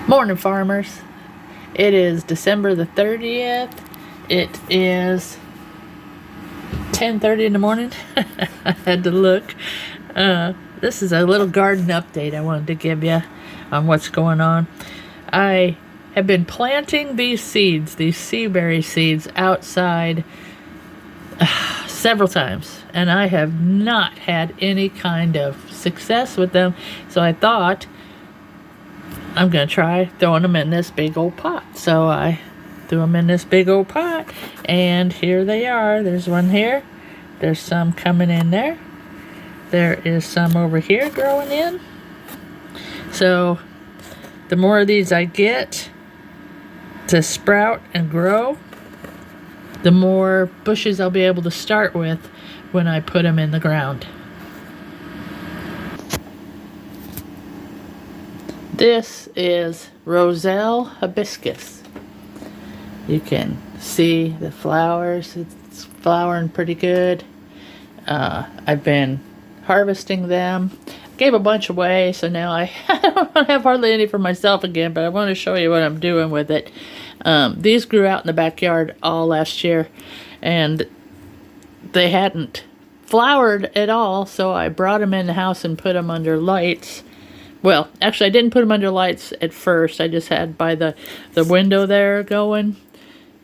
Morning, farmers. It is December the 30th. It is 10:30 in the morning. I had to look. This is a little garden update I wanted to give you on what's going on. I have been planting these seeds, these Seaberry seeds, outside several times, and I have not had any kind of success with them. So I thought, I'm going to try throwing them in this big old pot. So I threw them in this big old pot, and here they are. There's one here. There's some coming in there. There is some over here growing in. So the more of these I get to sprout and grow, the more bushes I'll be able to start with when I put them in the ground. This is Roselle hibiscus. You can see the flowers. It's flowering pretty good. I've been harvesting them. Gave a bunch away, so now I don't have hardly any for myself again, but I want to show you what I'm doing with it. These grew out in the backyard all last year, and they hadn't flowered at all, so I brought them in the house and put them under lights. Well, actually, I didn't put them under lights at first. I just had by the window there going,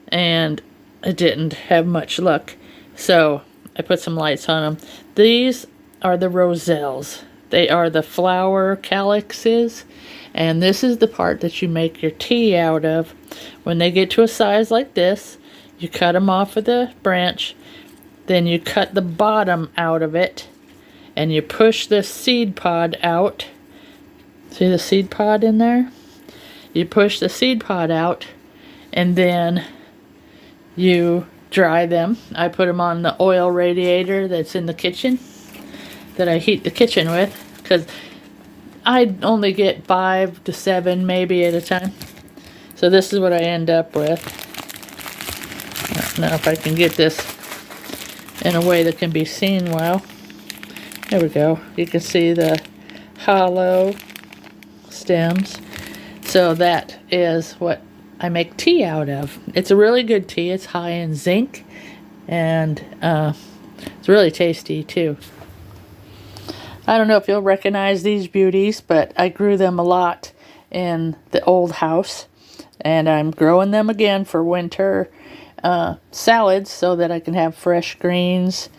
and it didn't have much luck. So I put some lights on them. These are the roselles. They are the flower calyxes, and this is the part that you make your tea out of. When they get to a size like this, you cut them off of the branch, then you cut the bottom out of it, and you push the seed pod out. See the seed pod in there? You push the seed pod out, and then you dry them. I put them on the oil radiator that's in the kitchen, that I heat the kitchen with, because I only get 5 to 7 maybe at a time. So this is what I end up with. Now if I can get this in a way that can be seen well. There we go. You can see the hollow stems. So that is what I make tea out of. It's a really good tea. It's high in zinc, and it's really tasty too. I don't know if you'll recognize these beauties, but I grew them a lot in the old house, and I'm growing them again for winter salads so that I can have fresh greens,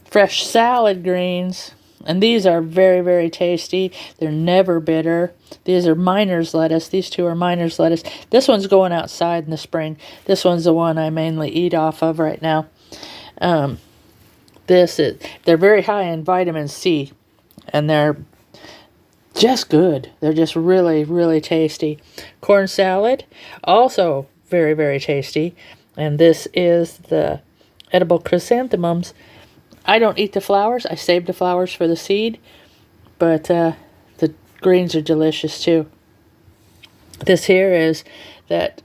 fresh salad greens. And these are very, very tasty. They're never bitter. These are miner's lettuce. These two are miner's lettuce. This one's going outside in the spring. This one's the one I mainly eat off of right now. They're very high in vitamin C, and they're just good. They're just really, really tasty. Corn salad, also very, very tasty. And this is the edible chrysanthemums. I don't eat the flowers. I save the flowers for the seed, but the greens are delicious too. This here is that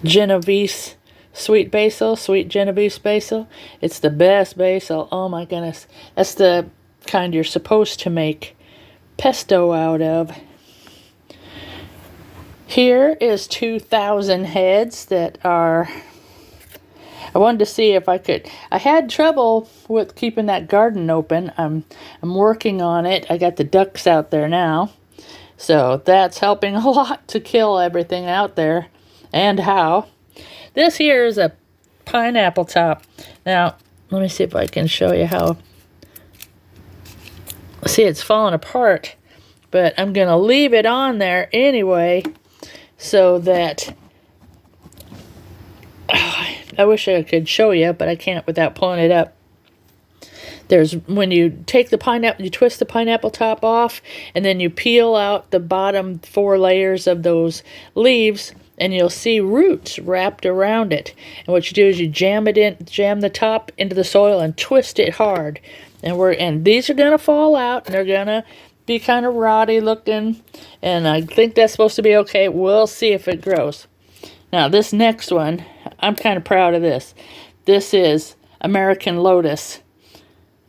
Genovese sweet basil, sweet Genovese basil. It's the best basil. Oh my goodness. That's the kind you're supposed to make pesto out of. Here is 2,000 heads that are... I wanted to see if I could. I had trouble with keeping that garden open. I'm working on it. I got the ducks out there now, so that's helping a lot to kill everything out there. And how? This here is a pineapple top. Now, let me see if I can show you how. See, it's falling apart, but I'm going to leave it on there anyway so that... I wish I could show you, but I can't without pulling it up. When you take the pineapple, you twist the pineapple top off, and then you peel out the bottom 4 layers of those leaves, and you'll see roots wrapped around it. And what you do is you jam the top into the soil and twist it hard. And these are gonna fall out, and they're gonna be kind of rotty looking, and I think that's supposed to be okay. We'll see if it grows. Now this next one, I'm kind of proud of this. This is American Lotus,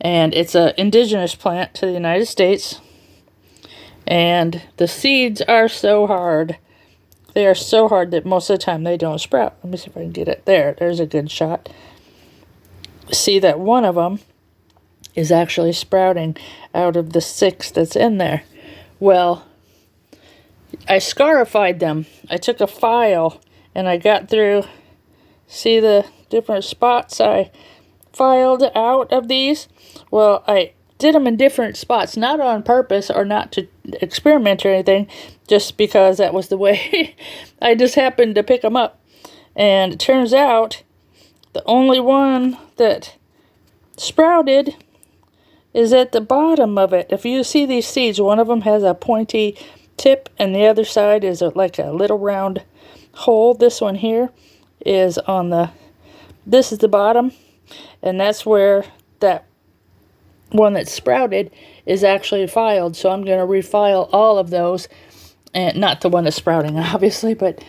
and it's an indigenous plant to the United States. And the seeds are so hard. They are so hard that most of the time they don't sprout. Let me see if I can get it. There's a good shot. See that one of them is actually sprouting out of the 6 that's in there. Well, I scarified them. I took a file and I got through, see the different spots I filed out of these? Well, I did them in different spots, not on purpose or not to experiment or anything, just because that was the way I just happened to pick them up. And it turns out the only one that sprouted is at the bottom of it. If you see these seeds, one of them has a pointy tip and the other side is like a little round hole. This one here is on the, this is the bottom, and that's where that one that sprouted is actually filed. So I'm going to refile all of those, and not the one that's sprouting obviously, but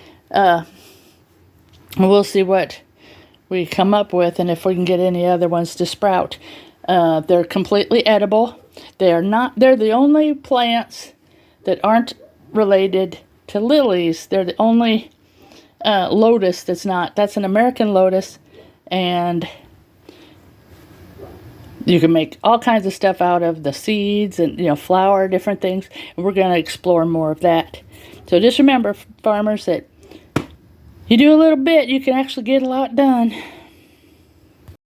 we'll see what we come up with and if we can get any other ones to sprout. They're completely edible. They're the only plants that aren't related to lilies. They're the only lotus that's not. That's an American lotus, and you can make all kinds of stuff out of the seeds and, flour, different things. And we're going to explore more of that. So just remember, farmers, that you do a little bit, you can actually get a lot done.